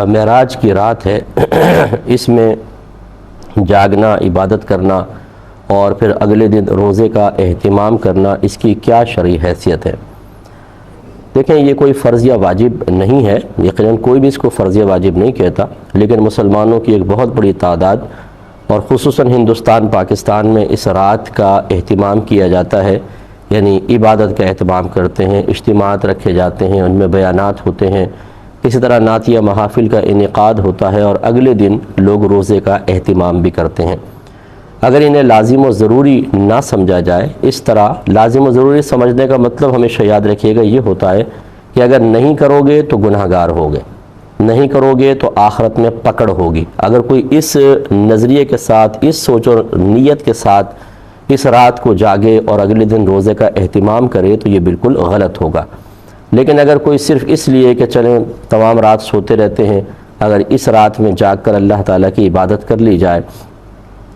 معراج کی رات ہے اس میں جاگنا، عبادت کرنا اور پھر اگلے دن روزے کا اہتمام کرنا، اس کی کیا شرعی حیثیت ہے؟ دیکھیں، یہ کوئی فرض یا واجب نہیں ہے، یقیناً کوئی بھی اس کو فرض یا واجب نہیں کہتا، لیکن مسلمانوں کی ایک بہت بڑی تعداد اور خصوصاً ہندوستان پاکستان میں اس رات کا اہتمام کیا جاتا ہے، یعنی عبادت کا اہتمام کرتے ہیں، اجتماعات رکھے جاتے ہیں، ان میں بیانات ہوتے ہیں، اسی طرح نعتیہ محافل کا انعقاد ہوتا ہے اور اگلے دن لوگ روزے کا اہتمام بھی کرتے ہیں۔ اگر انہیں لازم و ضروری نہ سمجھا جائے، اس طرح لازم و ضروری سمجھنے کا مطلب ہمیشہ یاد رکھیے گا یہ ہوتا ہے کہ اگر نہیں کرو گے تو گناہ گار ہوگے، نہیں کرو گے تو آخرت میں پکڑ ہوگی۔ اگر کوئی اس نظریے کے ساتھ، اس سوچ اور نیت کے ساتھ اس رات کو جاگے اور اگلے دن روزے کا اہتمام کرے تو یہ بالکل غلط ہوگا۔ لیکن اگر کوئی صرف اس لیے کہ چلیں تمام رات سوتے رہتے ہیں، اگر اس رات میں جاگ کر اللہ تعالیٰ کی عبادت کر لی جائے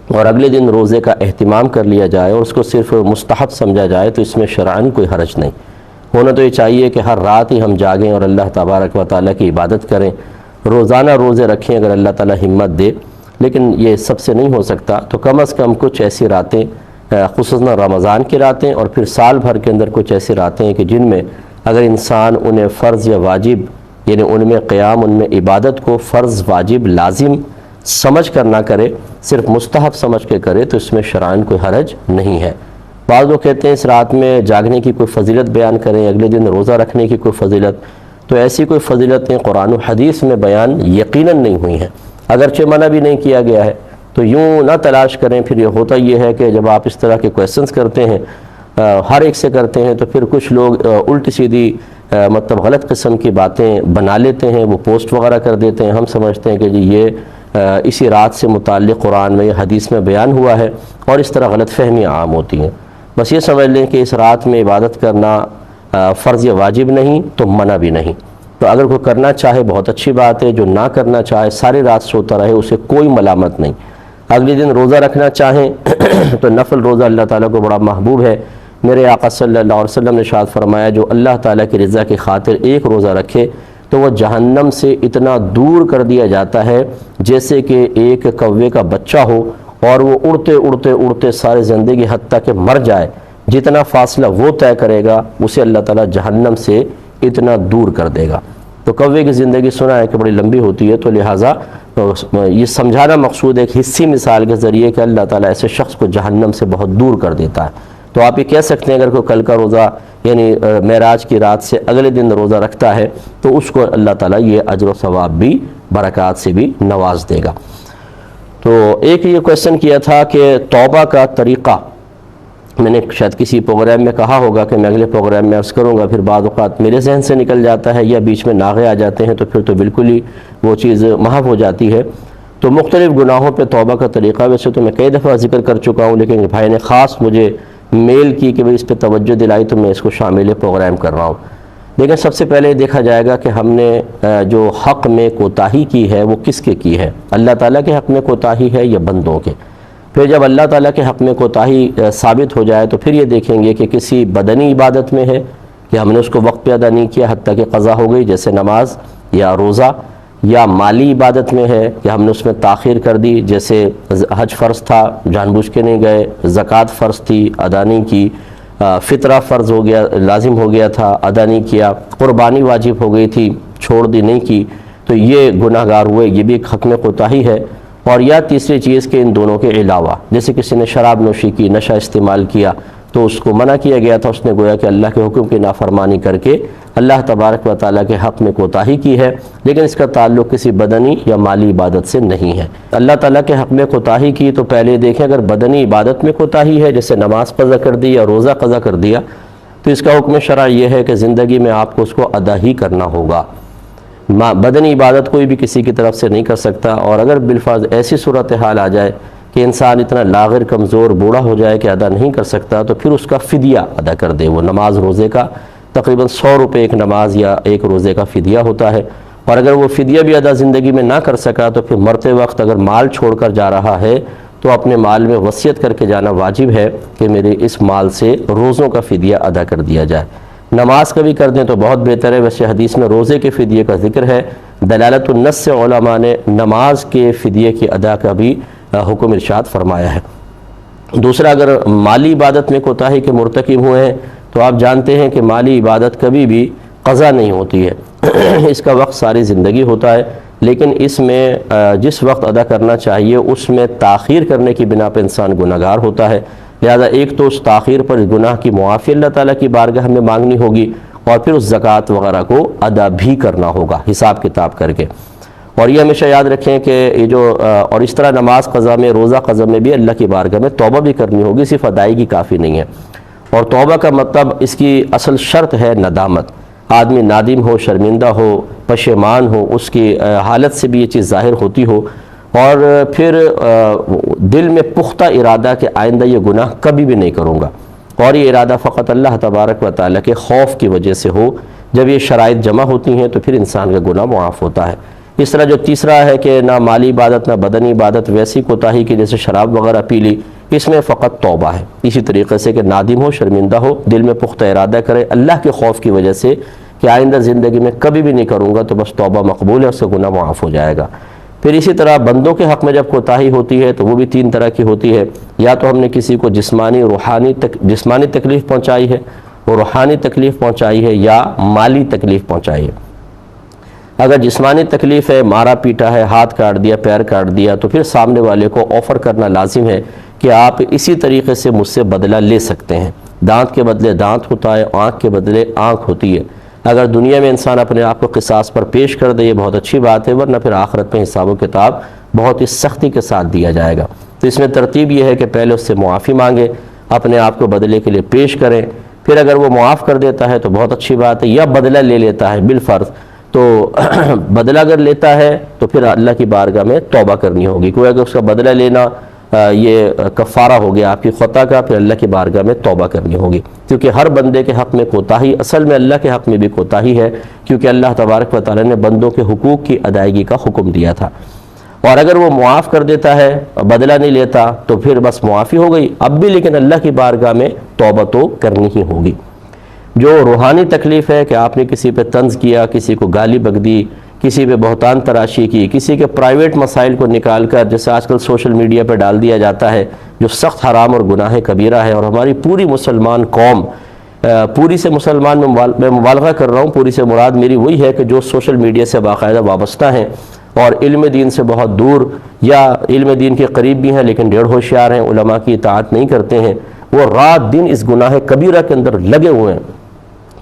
اور اگلے دن روزے کا اہتمام کر لیا جائے اور اس کو صرف مستحب سمجھا جائے تو اس میں شرعاً کوئی حرج نہیں۔ ہونا تو یہ چاہیے کہ ہر رات ہی ہم جاگیں اور اللہ تبارک و تعالیٰ کی عبادت کریں، روزانہ روزے رکھیں اگر اللہ تعالیٰ ہمت دے، لیکن یہ سب سے نہیں ہو سکتا تو کم از کم کچھ ایسی راتیں، خصوصاً رمضان کی راتیں اور پھر سال بھر کے اندر کچھ ایسی راتیں ہیں کہ جن میں اگر انسان انہیں فرض یا واجب، یعنی ان میں قیام، ان میں عبادت کو فرض، واجب، لازم سمجھ کر نہ کرے، صرف مستحب سمجھ کے کرے تو اس میں شرعاً کوئی حرج نہیں ہے۔ بعض لوگ کہتے ہیں اس رات میں جاگنے کی کوئی فضیلت بیان کریں، اگلے دن روزہ رکھنے کی کوئی فضیلت، تو ایسی کوئی فضیلتیں قرآن و حدیث میں بیان یقیناً نہیں ہوئی ہیں، اگرچہ منع بھی نہیں کیا گیا ہے۔ تو یوں نہ تلاش کریں، پھر یہ ہوتا یہ ہے کہ جب آپ اس طرح کے کویسچنز کرتے ہیں، ہر ایک سے کرتے ہیں، تو پھر کچھ لوگ الٹی سیدھی مطلب غلط قسم کی باتیں بنا لیتے ہیں، وہ پوسٹ وغیرہ کر دیتے ہیں، ہم سمجھتے ہیں کہ جی یہ اسی رات سے متعلق قرآن میں یا حدیث میں بیان ہوا ہے، اور اس طرح غلط فہمیاں عام ہوتی ہیں۔ بس یہ سمجھ لیں کہ اس رات میں عبادت کرنا فرض یا واجب نہیں تو منع بھی نہیں، تو اگر کوئی کرنا چاہے بہت اچھی بات ہے، جو نہ کرنا چاہے ساری رات سوتا رہے اسے کوئی ملامت نہیں۔ اگلے دن روزہ رکھنا چاہیں تو نفل روزہ اللہ تعالیٰ کو بڑا محبوب ہے۔ میرے آقا صلی اللہ علیہ وسلم نے ارشاد فرمایا جو اللہ تعالیٰ کی رضا کی خاطر ایک روزہ رکھے تو وہ جہنم سے اتنا دور کر دیا جاتا ہے جیسے کہ ایک کوے کا بچہ ہو اور وہ اڑتے اڑتے اڑتے ساری زندگی حتیٰ کہ مر جائے، جتنا فاصلہ وہ طے کرے گا اسے اللہ تعالیٰ جہنم سے اتنا دور کر دے گا۔ تو کوے کی زندگی سنا ہے کہ بڑی لمبی ہوتی ہے، تو لہٰذا یہ سمجھانا مقصود ہے ایک حصی مثال کے ذریعے کہ اللہ تعالیٰ ایسے شخص کو جہنم سے بہت دور کر دیتا ہے۔ تو آپ یہ کہہ سکتے ہیں اگر کوئی کل کا روزہ یعنی معراج کی رات سے اگلے دن روزہ رکھتا ہے تو اس کو اللہ تعالیٰ یہ اجر و ثواب بھی، برکات سے بھی نواز دے گا۔ تو ایک یہ کویسچن کیا تھا کہ توبہ کا طریقہ، میں نے شاید کسی پروگرام میں کہا ہوگا کہ میں اگلے پروگرام میں عرض کروں گا، پھر بعض اوقات میرے ذہن سے نکل جاتا ہے یا بیچ میں ناغے آ جاتے ہیں تو پھر تو بالکل ہی وہ چیز محو ہو جاتی ہے۔ تو مختلف گناہوں پہ توبہ کا طریقہ ویسے تو میں کئی دفعہ ذکر کر چکا ہوں، لیکن بھائی نے خاص مجھے میل کی کہ اس پہ توجہ دلائی تو میں اس کو شامل پروگرام کر رہا ہوں۔ لیکن سب سے پہلے دیکھا جائے گا کہ ہم نے جو حق میں کوتاہی کی ہے وہ کس کے کی ہے، اللہ تعالیٰ کے حق میں کوتاہی ہے یا بندوں کے؟ پھر جب اللہ تعالیٰ کے حق میں کوتاہی ثابت ہو جائے تو پھر یہ دیکھیں گے کہ کسی بدنی عبادت میں ہے کہ ہم نے اس کو وقت پہ ادا نہیں کیا حتیٰ کہ قضا ہو گئی، جیسے نماز یا روزہ، یا مالی عبادت میں ہے کہ ہم نے اس میں تاخیر کر دی، جیسے حج فرض تھا جان بوجھ کے نہیں گئے، زکوٰۃ فرض تھی ادا نہیں کی، فطرہ فرض ہو گیا لازم ہو گیا تھا ادا نہیں کیا، قربانی واجب ہو گئی تھی چھوڑ دی نہیں کی، تو یہ گناہ گار ہوئے، یہ بھی ایک حق میں کوتاہی ہے۔ اور یا تیسری چیز کہ ان دونوں کے علاوہ جیسے کسی نے شراب نوشی کی، نشہ استعمال کیا تو اس کو منع کیا گیا تھا، اس نے گویا کہ اللہ کے حکم کی نافرمانی کر کے اللہ تبارک و تعالیٰ کے حق میں کوتاہی کی ہے، لیکن اس کا تعلق کسی بدنی یا مالی عبادت سے نہیں ہے۔ اللہ تعالیٰ کے حق میں کوتاہی کی تو پہلے دیکھیں اگر بدنی عبادت میں کوتاہی ہے جیسے نماز قضا کر دی یا روزہ قضا کر دیا تو اس کا حکم شرع یہ ہے کہ زندگی میں آپ کو اس کو ادا ہی کرنا ہوگا۔ بدنی عبادت کوئی بھی کسی کی طرف سے نہیں کر سکتا، اور اگر بالفرض ایسی صورتحال آ جائے کہ انسان اتنا لاغر کمزور بوڑھا ہو جائے کہ ادا نہیں کر سکتا تو پھر اس کا فدیہ ادا کر دے۔ وہ نماز روزے کا تقریباً 100 روپے ایک نماز یا ایک روزے کا فدیہ ہوتا ہے، اور اگر وہ فدیہ بھی ادا زندگی میں نہ کر سکا تو پھر مرتے وقت اگر مال چھوڑ کر جا رہا ہے تو اپنے مال میں وصیت کر کے جانا واجب ہے کہ میرے اس مال سے روزوں کا فدیہ ادا کر دیا جائے۔ نماز کا بھی کر دیں تو بہت بہتر ہے، ویسے حدیث میں روزے کے فدیے کا ذکر ہے دلالت النص سے علماء نے نماز کے فدیے کی ادا کا بھی حکم ارشاد فرمایا ہے۔ دوسرا، اگر مالی عبادت میں کوتاہی کے مرتکب ہوئے ہیں تو آپ جانتے ہیں کہ مالی عبادت کبھی بھی قضا نہیں ہوتی ہے، اس کا وقت ساری زندگی ہوتا ہے، لیکن اس میں جس وقت ادا کرنا چاہیے اس میں تاخیر کرنے کی بنا پہ انسان گناہ گار ہوتا ہے۔ لہذا ایک تو اس تاخیر پر گناہ کی معافی اللہ تعالیٰ کی بارگاہ میں مانگنی ہوگی، اور پھر اس زکوٰۃ وغیرہ کو ادا بھی کرنا ہوگا حساب کتاب کر کے۔ اور یہ ہمیشہ یاد رکھیں کہ یہ جو اور اس طرح نماز قضا میں، روزہ قضا میں بھی اللہ کی بارگاہ میں توبہ بھی کرنی ہوگی، صرف ادائیگی کافی نہیں ہے۔ اور توبہ کا مطلب اس کی اصل شرط ہے ندامت، آدمی نادم ہو، شرمندہ ہو، پشیمان ہو، اس کی حالت سے بھی یہ چیز ظاہر ہوتی ہو، اور پھر دل میں پختہ ارادہ کہ آئندہ یہ گناہ کبھی بھی نہیں کروں گا، اور یہ ارادہ فقط اللہ تبارک و تعالیٰ کے خوف کی وجہ سے ہو۔ جب یہ شرائط جمع ہوتی ہیں تو پھر انسان کا گناہ معاف ہوتا ہے۔ اس طرح جو تیسرا ہے کہ نہ مالی عبادت نہ بدنی عبادت، ویسی کوتاہی کی جیسے شراب وغیرہ پی لی، اس میں فقط توبہ ہے۔ اسی طریقے سے کہ نادم ہو، شرمندہ ہو، دل میں پختہ ارادہ کرے اللہ کے خوف کی وجہ سے کہ آئندہ زندگی میں کبھی بھی نہیں کروں گا، تو بس توبہ مقبول ہے، اس سے گناہ معاف ہو جائے گا۔ پھر اسی طرح بندوں کے حق میں جب کوتاہی ہوتی ہے تو وہ بھی تین طرح کی ہوتی ہے، یا تو ہم نے کسی کو جسمانی تکلیف پہنچائی ہے، وہ روحانی تکلیف پہنچائی ہے، یا مالی تکلیف پہنچائی ہے۔ اگر جسمانی تکلیف ہے، مارا پیٹا ہے، ہاتھ کاٹ دیا، پیر کاٹ دیا، تو پھر سامنے والے کو آفر کرنا لازم ہے کہ آپ اسی طریقے سے مجھ سے بدلہ لے سکتے ہیں۔ دانت کے بدلے دانت ہوتا ہے، آنکھ کے بدلے آنکھ ہوتی ہے۔ اگر دنیا میں انسان اپنے آپ کو قصاص پر پیش کر دے، یہ بہت اچھی بات ہے، ورنہ پھر آخرت میں حساب و کتاب بہت ہی سختی کے ساتھ دیا جائے گا۔ تو اس میں ترتیب یہ ہے کہ پہلے اس سے معافی مانگے، اپنے آپ کو بدلے کے لیے پیش کریں، پھر اگر وہ معاف کر دیتا ہے تو بہت اچھی بات ہے، یا بدلہ لے لیتا ہے بالفرض، تو بدلہ اگر لیتا ہے تو پھر اللہ کی بارگاہ میں توبہ کرنی ہوگی، کوئی اگر اس کا بدلہ لینا یہ کفارہ ہو گیا آپ کی خطا کا، پھر اللہ کی بارگاہ میں توبہ کرنی ہوگی، کیونکہ ہر بندے کے حق میں کوتاہی اصل میں اللہ کے حق میں بھی کوتاہی ہے، کیونکہ اللہ تبارک و تعالیٰ نے بندوں کے حقوق کی ادائیگی کا حکم دیا تھا۔ اور اگر وہ معاف کر دیتا ہے، بدلہ نہیں لیتا، تو پھر بس معافی ہو گئی، اب بھی لیکن اللہ کی بارگاہ میں توبہ تو کرنی ہی ہوگی۔ جو روحانی تکلیف ہے کہ آپ نے کسی پہ طنز کیا، کسی کو گالی بک دی، کسی پہ بہتان تراشی کی، کسی کے پرائیویٹ مسائل کو نکال کر جیسے آج کل سوشل میڈیا پہ ڈال دیا جاتا ہے، جو سخت حرام اور گناہ کبیرہ ہے، اور ہماری پوری مسلمان قوم، پوری سے مسلمان میں مبالغہ کر رہا ہوں، پوری سے مراد میری وہی ہے کہ جو سوشل میڈیا سے باقاعدہ وابستہ ہیں اور علم دین سے بہت دور یا علم دین کے قریب بھی ہیں لیکن ڈیڑھ ہوشیار ہیں، علماء کی اطاعت نہیں کرتے ہیں، وہ رات دن اس گناہ کبیرہ کے اندر لگے ہوئے ہیں۔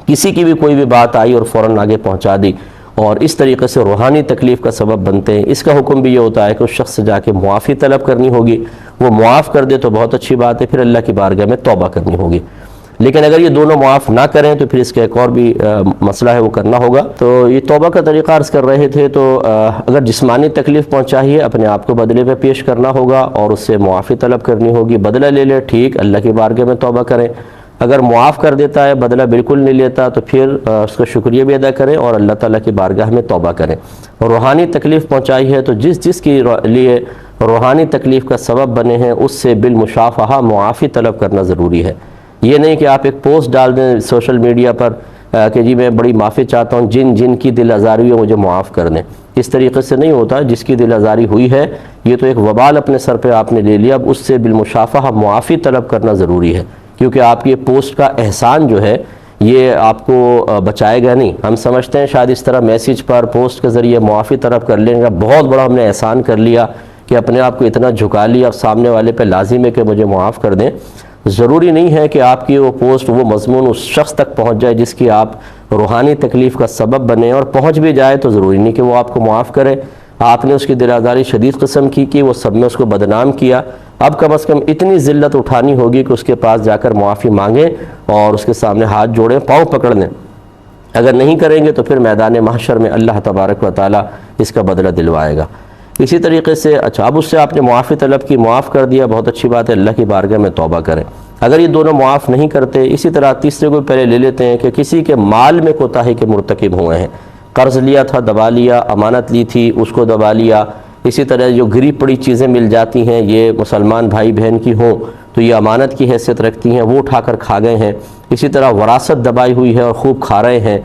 کسی کی بھی کوئی بھی بات آئی اور فوراً آگے پہنچا دی، اور اس طریقے سے روحانی تکلیف کا سبب بنتے ہیں۔ اس کا حکم بھی یہ ہوتا ہے کہ اس شخص سے جا کے معافی طلب کرنی ہوگی، وہ معاف کر دے تو بہت اچھی بات ہے، پھر اللہ کی بارگاہ میں توبہ کرنی ہوگی۔ لیکن اگر یہ دونوں معاف نہ کریں تو پھر اس کا ایک اور بھی مسئلہ ہے، وہ کرنا ہوگا۔ تو یہ توبہ کا طریقہ عرض کر رہے تھے، تو اگر جسمانی تکلیف پہنچائی ہے، اپنے آپ کو بدلے پہ پیش کرنا ہوگا اور اس سے معافی طلب کرنی ہوگی۔ بدلہ لے لے ٹھیک، اللہ کی بارگاہ میں توبہ کریں۔ اگر معاف کر دیتا ہے، بدلہ بالکل نہیں لیتا، تو پھر اس کا شکریہ بھی ادا کریں اور اللہ تعالیٰ کی بارگاہ میں توبہ کریں۔ اور روحانی تکلیف پہنچائی ہے تو جس کے لیے روحانی تکلیف کا سبب بنے ہیں، اس سے بالمشافہہ معافی طلب کرنا ضروری ہے۔ یہ نہیں کہ آپ ایک پوسٹ ڈال دیں سوشل میڈیا پر کہ جی میں بڑی معافی چاہتا ہوں، جن کی دل آزاری ہے مجھے معاف کر دیں۔ اس طریقے سے نہیں ہوتا، جس کی دل آزاری ہوئی ہے یہ تو ایک وبال اپنے سر پہ آپ نے لے لیا، اب اس سے بالمشافہہ معافی طلب کرنا ضروری ہے، کیونکہ آپ کی پوسٹ کا احسان جو ہے یہ آپ کو بچائے گا نہیں۔ ہم سمجھتے ہیں شاید اس طرح میسیج پر پوسٹ کے ذریعے معافی طلب کر لیں گے، بہت بڑا ہم نے احسان کر لیا کہ اپنے آپ کو اتنا جھکا لیا، اب سامنے والے پہ لازم ہے کہ مجھے معاف کر دیں۔ ضروری نہیں ہے کہ آپ کی وہ پوسٹ، وہ مضمون اس شخص تک پہنچ جائے جس کی آپ روحانی تکلیف کا سبب بنے، اور پہنچ بھی جائے تو ضروری نہیں کہ وہ آپ کو معاف کرے۔ آپ نے اس کی دل آزاری شدید قسم کی وہ سب میں اس کو بدنام کیا، اب کم از کم اتنی ذلت اٹھانی ہوگی کہ اس کے پاس جا کر معافی مانگیں اور اس کے سامنے ہاتھ جوڑیں، پاؤں پکڑ لیں۔ اگر نہیں کریں گے تو پھر میدان محشر میں اللہ تبارک و تعالیٰ اس کا بدلہ دلوائے گا۔ اسی طریقے سے اب اس سے آپ نے معافی طلب کی، معاف کر دیا، بہت اچھی بات ہے، اللہ کی بارگاہ میں توبہ کریں۔ اگر یہ دونوں معاف نہیں کرتے، اسی طرح تیسرے کو پہلے لے لیتے ہیں کہ کسی کے مال میں کوتاہی کے مرتکب ہوئے ہیں، قرض لیا تھا دبا لیا، امانت لی تھی اس کو دبا لیا، اسی طرح جو گری پڑی چیزیں مل جاتی ہیں یہ مسلمان بھائی بہن کی ہوں تو یہ امانت کی حیثیت رکھتی ہیں، وہ اٹھا کر کھا گئے ہیں۔ اسی طرح وراثت دبائی ہوئی ہے اور خوب کھا رہے ہیں،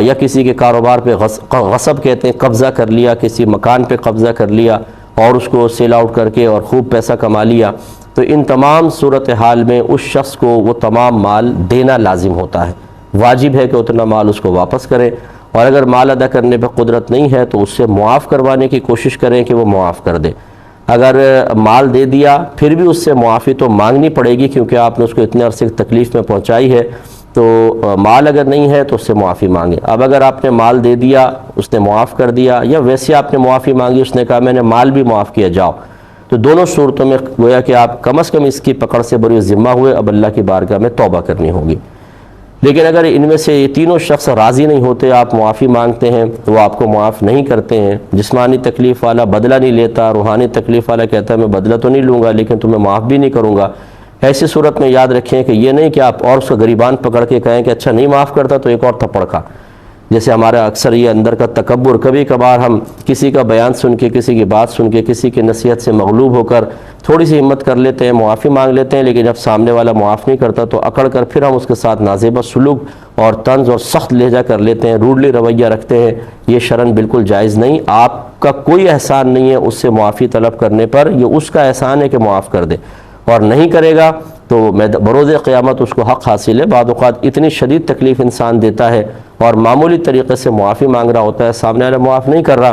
یا کسی کے کاروبار پہ غصب کہتے ہیں، قبضہ کر لیا، کسی مکان پہ قبضہ کر لیا اور اس کو سیل آؤٹ کر کے اور خوب پیسہ کما لیا، تو ان تمام صورتحال میں اس شخص کو وہ تمام مال دینا لازم ہوتا ہے، واجب ہے کہ اتنا مال اس کو واپس کریں، اور اگر مال ادا کرنے پہ قدرت نہیں ہے تو اس سے معاف کروانے کی کوشش کریں کہ وہ معاف کر دے۔ اگر مال دے دیا پھر بھی اس سے معافی تو مانگنی پڑے گی، کیونکہ آپ نے اس کو اتنے عرصے تکلیف میں پہنچائی ہے، تو مال اگر نہیں ہے تو اس سے معافی مانگے۔ اب اگر آپ نے مال دے دیا، اس نے معاف کر دیا، یا ویسے آپ نے معافی مانگی، اس نے کہا میں نے مال بھی معاف کیا، جاؤ، تو دونوں صورتوں میں گویا کہ آپ کم از کم اس کی پکڑ سے بری ذمہ ہوئے، اب اللہ کی بارگاہ میں توبہ کرنی ہوگی۔ لیکن اگر ان میں سے یہ تینوں شخص راضی نہیں ہوتے، آپ معافی مانگتے ہیں تو وہ آپ کو معاف نہیں کرتے ہیں، جسمانی تکلیف والا بدلہ نہیں لیتا، روحانی تکلیف والا کہتا ہے میں بدلہ تو نہیں لوں گا لیکن تمہیں معاف بھی نہیں کروں گا، ایسی صورت میں یاد رکھیں کہ یہ نہیں کہ آپ اور اس کا گریبان پکڑ کے کہیں کہ اچھا نہیں معاف کرتا تو ایک اور تھپڑ کھا۔ جیسے ہمارا اکثر یہ اندر کا تکبر، کبھی کبھار ہم کسی کا بیان سن کے، کسی کی بات سن کے، کسی کی نصیحت سے مغلوب ہو کر تھوڑی سی ہمت کر لیتے ہیں، معافی مانگ لیتے ہیں، لیکن جب سامنے والا معاف نہیں کرتا تو اکڑ کر پھر ہم اس کے ساتھ نازیبہ سلوک اور طنز اور سخت لہجہ کر لیتے ہیں، روڈلی رویہ رکھتے ہیں۔ یہ شرعاً بالکل جائز نہیں۔ آپ کا کوئی احسان نہیں ہے اس سے معافی طلب کرنے پر، یہ اس کا احسان ہے کہ معاف کر دے، اور نہیں کرے گا تو بروز قیامت اس کو حق حاصل ہے۔ بعض اوقات اتنی شدید تکلیف انسان دیتا ہے اور معمولی طریقے سے معافی مانگ رہا ہوتا ہے، سامنے والا معاف نہیں کر رہا،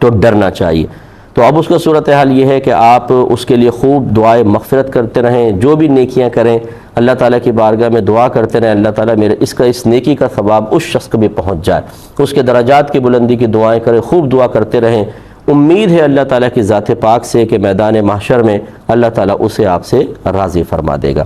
تو ڈرنا چاہیے۔ تو اب اس کا صورتحال یہ ہے کہ آپ اس کے لیے خوب دعائے مغفرت کرتے رہیں، جو بھی نیکیاں کریں اللہ تعالیٰ کی بارگاہ میں دعا کرتے رہیں، اللہ تعالیٰ میرے اس نیکی کا ثواب اس شخص کو بھی پہنچ جائے، اس کے درجات کی بلندی کی دعائیں کریں، خوب دعا کرتے رہیں۔ امید ہے اللہ تعالیٰ کی ذات پاک سے کہ میدان محشر میں اللہ تعالیٰ اسے آپ سے راضی فرما دے گا۔